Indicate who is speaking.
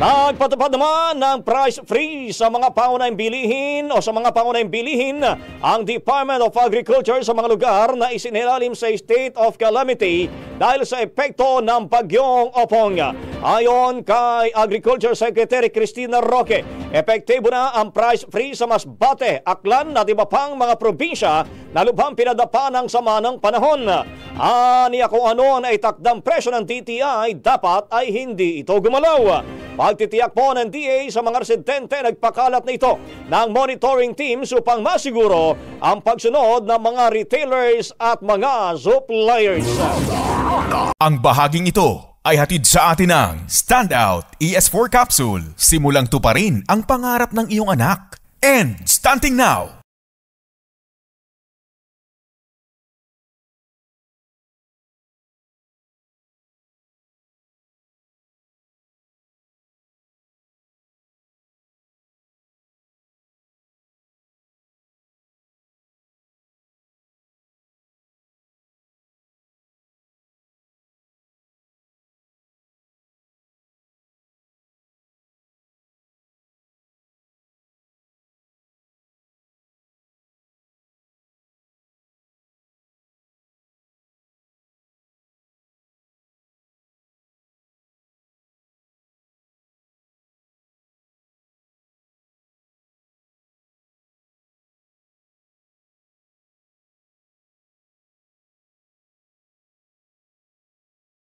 Speaker 1: Nagpatupad naman ng price freeze sa mga pangunahing bilihin o sa mga pangunahing bilihin ang Department of Agriculture sa mga lugar na isinilalim sa state of calamity dahil sa epekto ng bagyong Opong. Ayon kay Agriculture Secretary Cristina Roque, epektibo na ang price freeze sa Masbate, Aklan at iba pang mga probinsya na lubhang pinadapa ng sama ng panahon. Aniya kung ano na itakdang presyo ng DTI, dapat ay hindi ito gumalaw. Pagtitiyak po ng DA sa mga residente, nagpakalat na ito ng monitoring teams upang masiguro ang pagsunod ng mga retailers at mga suppliers.
Speaker 2: Ang bahaging ito ay hatid sa atin ng Standout ES4 Capsule. Simulang tuparin ang pangarap ng iyong anak. And stunting now!